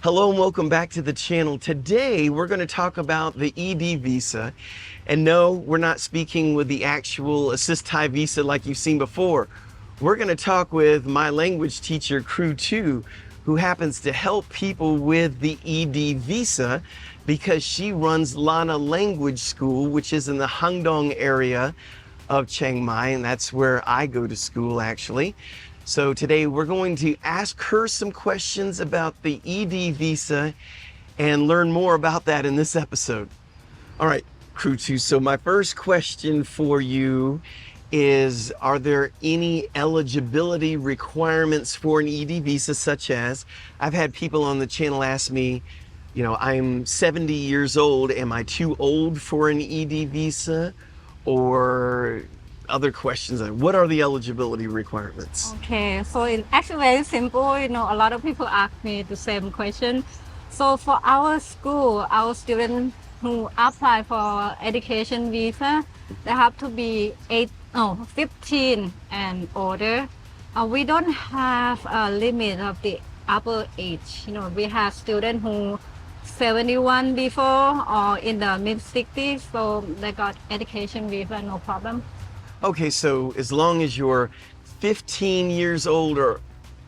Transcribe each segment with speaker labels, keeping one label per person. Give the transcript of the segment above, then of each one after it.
Speaker 1: Hello and welcome back to the channel. Today we're going to talk about the ED visa. And no, we're not speaking with the actual Assist Thai visa like you've seen before. We're going to talk with my language teacher, Crew 2, who happens to help people with the ED visa because she runs Lana Language School, which is in the Hangdong area of Chiang Mai, and that's where I go to school actually. So today we're going to ask her some questions about the ED visa and learn more about that in this episode. All right, Crew 2, so my first question for you is, are there any eligibility requirements for an ED visa, such as, I've had people on the channel ask me, I'm 70 years old, am I too old for an ED visa? Or other questions like, what are the eligibility requirements?
Speaker 2: Okay, so it's actually very simple. A lot of people ask me the same question. So for our school, our students who apply for education visa, they have to be 15 and older. We don't have a limit of the upper age. We have students who 71 before or in the mid 60s, so they got education visa, no problem.
Speaker 1: Okay, so as long as you're 15 years old or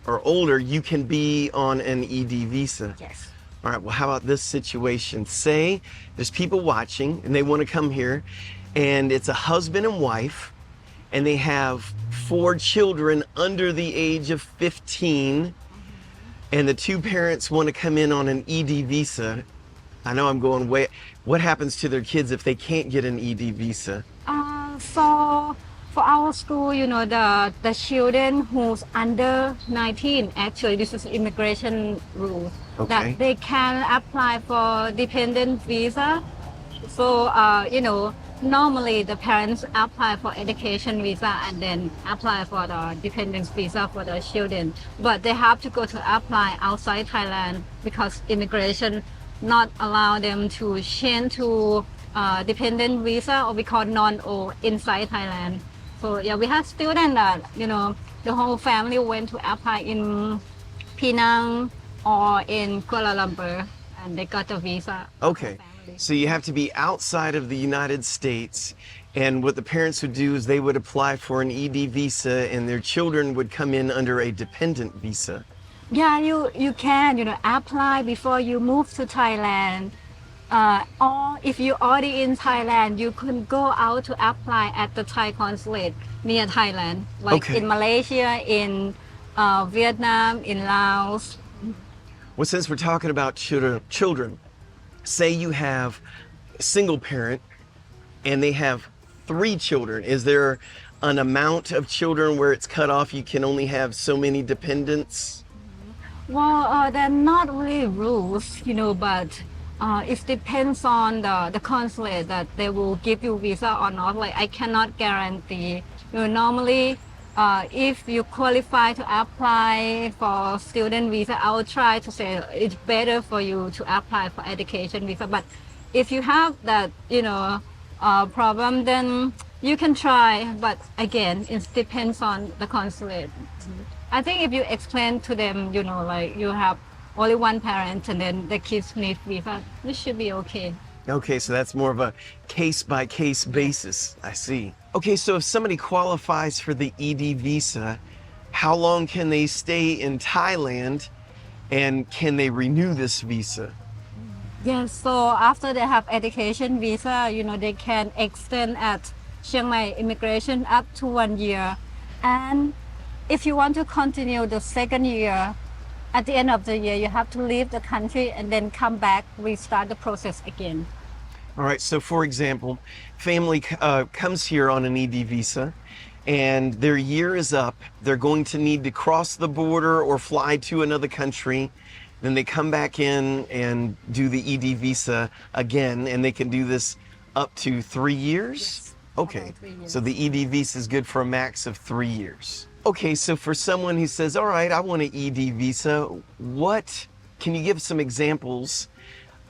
Speaker 1: older, you can be on an ED visa.
Speaker 2: Yes.
Speaker 1: All right, well, how about this situation? Say there's people watching and they want to come here, and it's a husband and wife, and they have 4 children under the age of 15, and the 2 parents want to come in on an ED visa. I know I'm going way. What happens to their kids if they can't get an ED visa?
Speaker 2: So for our school, the children who's under 19, actually this is immigration rule,
Speaker 1: Okay.
Speaker 2: that they can apply for dependent visa. So, normally the parents apply for education visa and then apply for the dependent visa for the children. But they have to go to apply outside Thailand because immigration not allow them to change to dependent visa, or we call non-O, inside Thailand. So yeah, we have students that, the whole family went to apply in Penang or in Kuala Lumpur and they got a visa.
Speaker 1: Okay, so you have to be outside of the United States, and what the parents would do is they would apply for an ED visa and their children would come in under a dependent visa.
Speaker 2: Yeah, you can, apply before you move to Thailand. Or if you're already in Thailand, you can go out to apply at the Thai consulate near Thailand, like
Speaker 1: Okay.
Speaker 2: in Malaysia, in Vietnam, in Laos.
Speaker 1: Well, since we're talking about children, say you have a single parent and they have 3 children. Is there an amount of children where it's cut off? You can only have so many dependents?
Speaker 2: Well, they're not really rules, but it depends on the consulate that they will give you visa or not. Like, I cannot guarantee. Normally, if you qualify to apply for student visa, I will try to say it's better for you to apply for education visa. But if you have that, problem, then you can try. But again, it depends on the consulate. I think if you explain to them, like you have only one parent and then the kids need visa, this should be okay.
Speaker 1: Okay, so that's more of a case-by-case basis. I see. Okay, so if somebody qualifies for the ED visa, how long can they stay in Thailand, and can they renew this visa?
Speaker 2: Yes, so after they have education visa, they can extend at Chiang Mai immigration up to 1 year. And if you want to continue the second year, at the end of the year, you have to leave the country and then come back, restart the process again.
Speaker 1: All right, so for example, family comes here on an ED visa and their year is up. They're going to need to cross the border or fly to another country. Then they come back in and do the ED visa again, and they can do this up to 3 years?
Speaker 2: Yes.
Speaker 1: Okay,
Speaker 2: 3 years.
Speaker 1: so the ED visa is good for a max of 3 years. Okay, so for someone who says, all right, I want an ED visa, can you give some examples,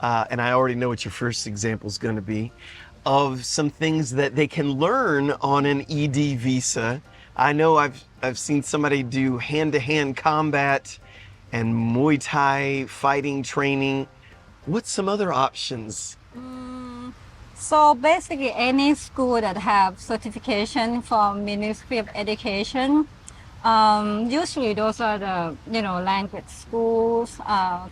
Speaker 1: and I already know what your first example is going to be, of some things that they can learn on an ED visa? I know I've seen somebody do hand-to-hand combat and Muay Thai fighting training. What's some other options?
Speaker 2: So basically, any school that have certification from Ministry of Education, usually those are the language schools,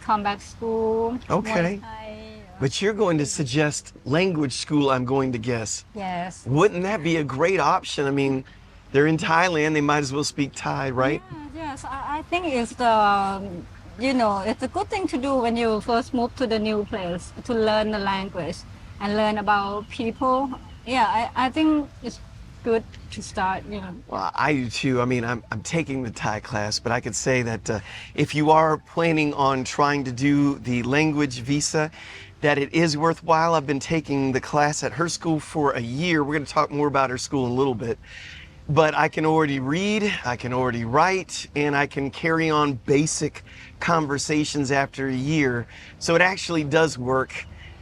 Speaker 2: combat school,
Speaker 1: Okay.
Speaker 2: Muay Thai.
Speaker 1: But you're going to suggest language school, I'm going to guess.
Speaker 2: Yes.
Speaker 1: Wouldn't that be a great option? I mean, they're in Thailand, they might as well speak Thai, right?
Speaker 2: Yes, I think it's it's a good thing to do when you first move to the new place to learn the language and learn about people. Yeah, I think it's good to start.
Speaker 1: Well, I do too. I mean, I'm taking the Thai class, but I could say that if you are planning on trying to do the language visa, that it is worthwhile. I've been taking the class at her school for a year. We're going to talk more about her school in a little bit. But I can already read, I can already write, and I can carry on basic conversations after a year. So it actually does work.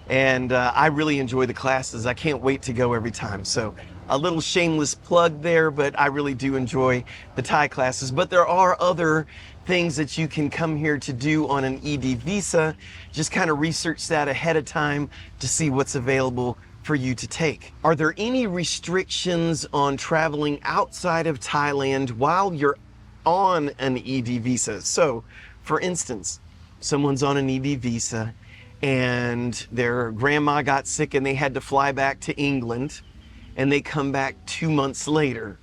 Speaker 1: And I really enjoy the classes. I can't wait to go every time. So a little shameless plug there, but I really do enjoy the Thai classes. But there are other things that you can come here to do on an ED visa. Just kind of research that ahead of time to see what's available for you to take. Are there any restrictions on traveling outside of Thailand while you're on an ED visa? So, for instance, someone's on an ED visa and their grandma got sick and they had to fly back to England and they come back 2 months later.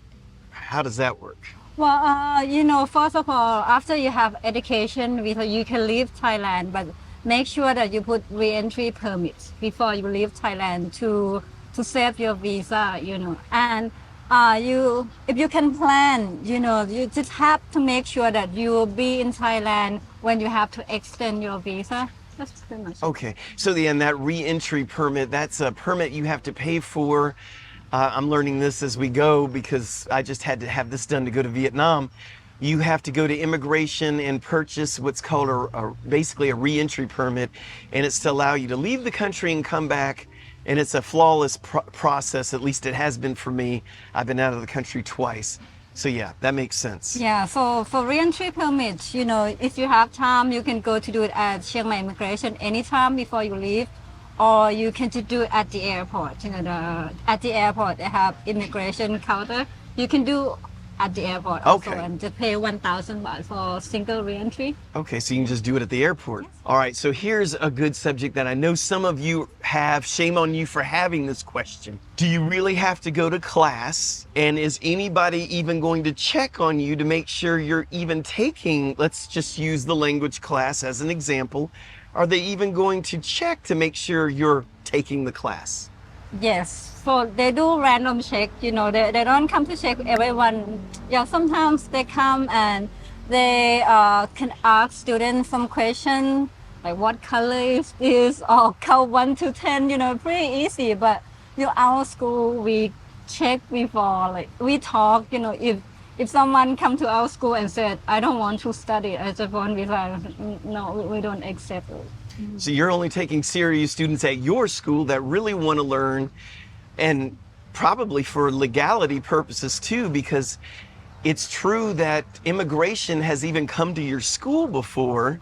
Speaker 1: How does that work?
Speaker 2: Well, first of all, after you have education visa, you can leave Thailand, but make sure that you put re-entry permits before you leave Thailand to save your visa, And if you can plan, you just have to make sure that you will be in Thailand when you have to extend your visa. That's pretty much.
Speaker 1: Okay, so that re-entry permit, that's a permit you have to pay for. I'm learning this as we go because I just had to have this done to go to Vietnam. You have to go to immigration and purchase what's called basically a re-entry permit, and it's to allow you to leave the country and come back. And it's a flawless process, at least it has been for me. I've been out of the country twice. So yeah, that makes sense.
Speaker 2: Yeah, so for re-entry permits, if you have time, you can go to do it at Chiang Mai Immigration anytime before you leave, or you can just do it at the airport. At the airport they have immigration counter. You can do at the airport also,
Speaker 1: Okay.
Speaker 2: and just pay 1,000 baht for single re-entry.
Speaker 1: Okay, so you can just do it at the airport.
Speaker 2: Yes.
Speaker 1: All right, so here's a good subject that I know some of you have. Shame on you for having this question. Do you really have to go to class? And is anybody even going to check on you to make sure you're even taking, let's just use the language class as an example. Are they even going to check to make sure you're taking the class?
Speaker 2: Yes, so they do random check, they don't come to check everyone. Yeah, sometimes they come and they can ask students some question, like what color is this, or count 1 to 10, pretty easy. But our school, we check before, like we talk, if someone come to our school and said, I don't want to study, I just want visa, no, we don't accept it.
Speaker 1: So you're only taking serious students at your school that really want to learn, and probably for legality purposes too, because it's true that immigration has even come to your school before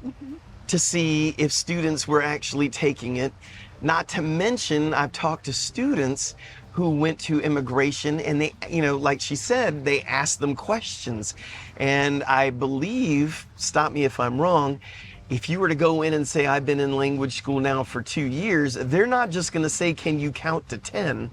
Speaker 1: to see if students were actually taking it. Not to mention, I've talked to students who went to immigration and they, like she said, they asked them questions. And I believe, stop me if I'm wrong, if you were to go in and say, I've been in language school now for 2 years, they're not just going to say, can you count to 10?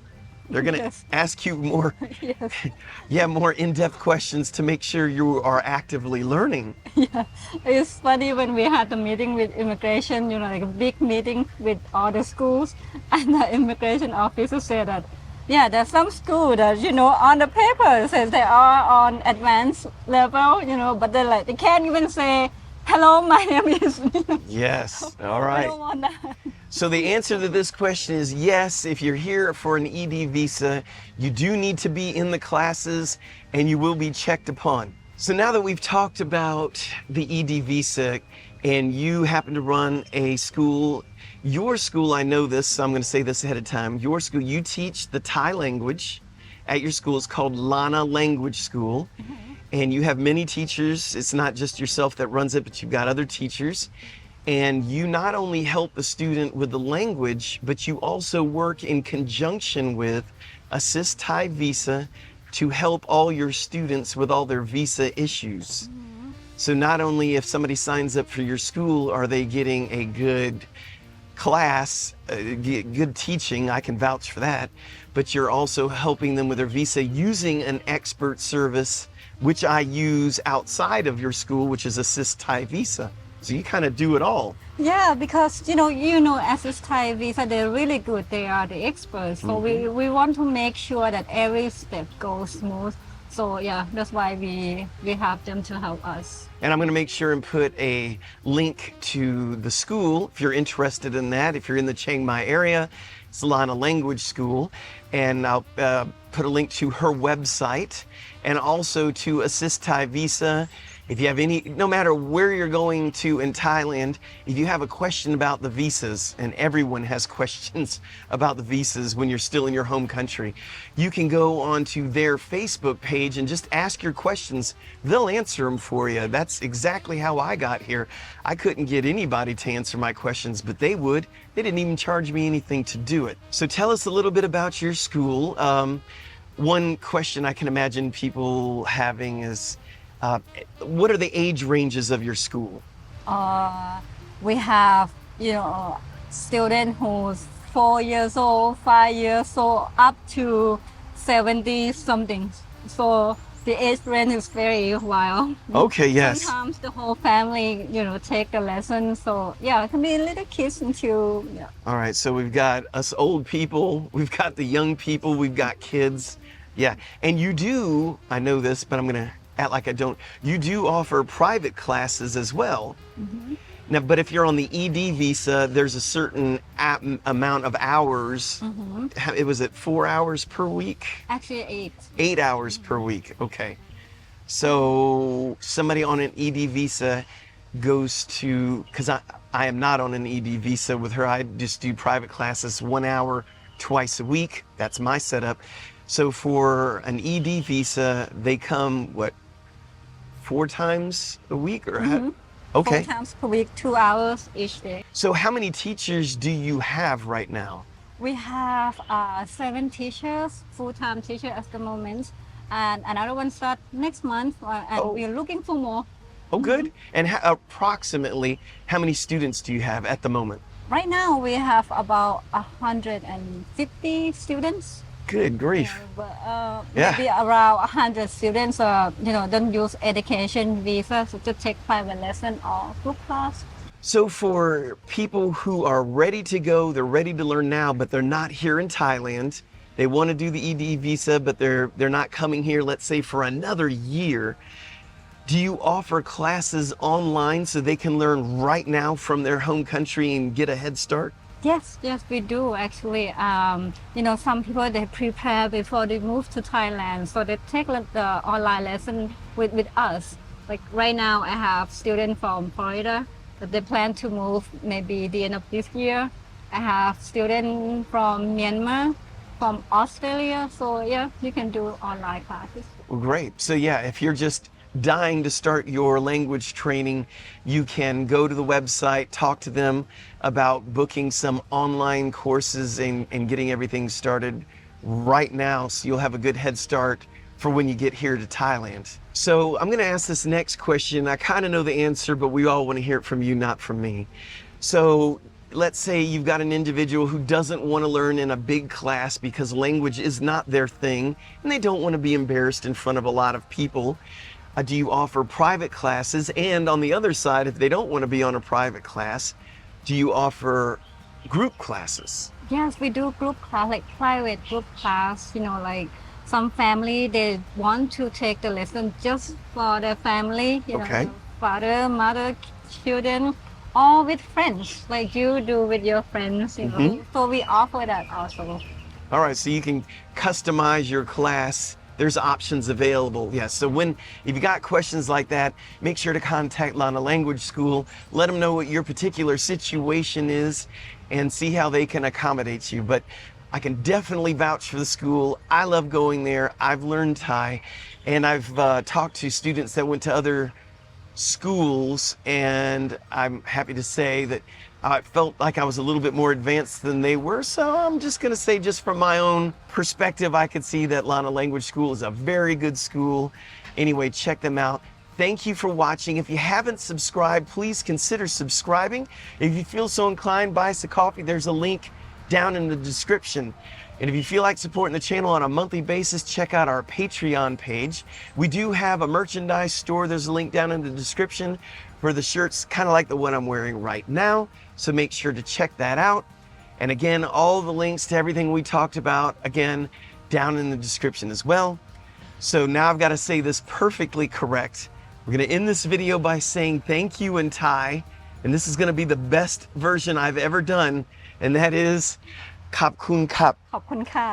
Speaker 1: They're going to
Speaker 2: Yes.
Speaker 1: ask you more,
Speaker 2: Yes.
Speaker 1: more in-depth questions to make sure you are actively learning.
Speaker 2: Yeah, it's funny when we had a meeting with immigration, like a big meeting with all the schools, and the immigration officer said that, yeah, there's some school that, on the paper it says they are on advanced level, but they can't even say, hello, my name is.
Speaker 1: Yes, all
Speaker 2: I
Speaker 1: right.
Speaker 2: don't want that.
Speaker 1: So the answer to this question is yes. If you're here for an ED visa, you do need to be in the classes and you will be checked upon. So now that we've talked about the ED visa and you happen to run a school, your school, I know this, so I'm going to say this ahead of time. Your school, you teach the Thai language at your school. It's called Lana Language School. and you have many teachers. It's not just yourself that runs it, but you've got other teachers. And you not only help the student with the language, but you also work in conjunction with Assist Thai Visa to help all your students with all their visa issues. So not only if somebody signs up for your school, are they getting a good class, good teaching, I can vouch for that, but you're also helping them with their visa using an expert service, which I use outside of your school, which is Assist Thai Visa. So you kind of do it all.
Speaker 2: Yeah, because Assist Thai Visa, they're really good. They are the experts. So we want to make sure that every step goes smooth. So yeah, that's why we have them to help us.
Speaker 1: And I'm going to make sure and put a link to the school if you're interested in that. If you're in the Chiang Mai area, it's Lana Language School. And I'll put a link to her website and also to Assist Thai Visa. If you have no matter where you're going to in Thailand, if you have a question about the visas, and everyone has questions about the visas when you're still in your home country, you can go onto their Facebook page and just ask your questions. They'll answer them for you. That's exactly how I got here. I couldn't get anybody to answer my questions, but they would. They didn't even charge me anything to do it. So tell us a little bit about your school. One question I can imagine people having is, what are the age ranges of your school?
Speaker 2: We have, student who's 4 years old, 5 years old, up to 70 something. So the age range is very wild.
Speaker 1: Okay, yes.
Speaker 2: Sometimes the whole family, take the lesson. So yeah, it can be little kids until, yeah.
Speaker 1: All right, so we've got us old people, we've got the young people, we've got kids. Yeah, and you do, I know this, but I'm going to act like I don't. You do offer private classes as well. Now, but if you're on the ED visa, there's a certain amount of hours. Was it 4 hours per week?
Speaker 2: Actually 8.
Speaker 1: 8 hours per week. Okay. So somebody on an ED visa goes to, because I am not on an ED visa with her. I just do private classes 1 hour twice a week. That's my setup. So for an ED visa, they come, 4 times a week or okay.
Speaker 2: 4 times per week, 2 hours each day.
Speaker 1: So how many teachers do you have right now?
Speaker 2: We have 7 teachers, full-time teachers at the moment, and another one start next month, and we're looking for more.
Speaker 1: Oh, good. And approximately how many students do you have at the moment?
Speaker 2: Right now, we have about 150 students.
Speaker 1: Good grief.
Speaker 2: Maybe around 100 students, don't use education visa to take private lesson or group class.
Speaker 1: So for people who are ready to go, they're ready to learn now, but they're not here in Thailand. They want to do the ED visa, but they're not coming here, let's say, for another year. Do you offer classes online so they can learn right now from their home country and get a head start?
Speaker 2: Yes, we do actually. Some people, they prepare before they move to Thailand, so they take the online lesson with us. Like right now, I have students from Florida that they plan to move maybe the end of this year. I have students from Myanmar, from Australia. So yeah, you can do online classes.
Speaker 1: Well, great. So yeah, if you're just dying to start your language training, you can go to the website, talk to them about booking some online courses and getting everything started right now, so you'll have a good head start for when you get here to Thailand. So I'm going to ask this next question. I kind of know the answer, but we all want to hear it from you, not from me. So let's say you've got an individual who doesn't want to learn in a big class because language is not their thing, and they don't want to be embarrassed in front of a lot of people. Do you offer private classes? And on the other side, if they don't want to be on a private class, do you offer group classes?
Speaker 2: Yes, we do group class, like private group class, like some family, they want to take the lesson just for their family, father, mother, children, or with friends, like you do with your friends, So we offer that also.
Speaker 1: All right, so you can customize your class. There's options available. Yes. So if you got questions like that, make sure to contact Lana Language School. Let them know what your particular situation is and see how they can accommodate you. But I can definitely vouch for the school. I love going there. I've learned Thai, and I've talked to students that went to other schools, and I'm happy to say that I felt like I was a little bit more advanced than they were. So I'm just going to say, just from my own perspective, I could see that Lana Language School is a very good school. Anyway, check them out. Thank you for watching. If you haven't subscribed, please consider subscribing. If you feel so inclined, buy us a coffee. There's a link down in the description. And if you feel like supporting the channel on a monthly basis, check out our Patreon page. We do have a merchandise store. There's a link down in the description for the shirts, kind of like the one I'm wearing right now. So make sure to check that out. And again, all the links to everything we talked about, again, down in the description as well. So now I've got to say this perfectly correct. We're going to end this video by saying thank you in Thai. And this is going to be the best version I've ever done. And that is ขอบคุณครับ
Speaker 2: ขอบคุณค่ะ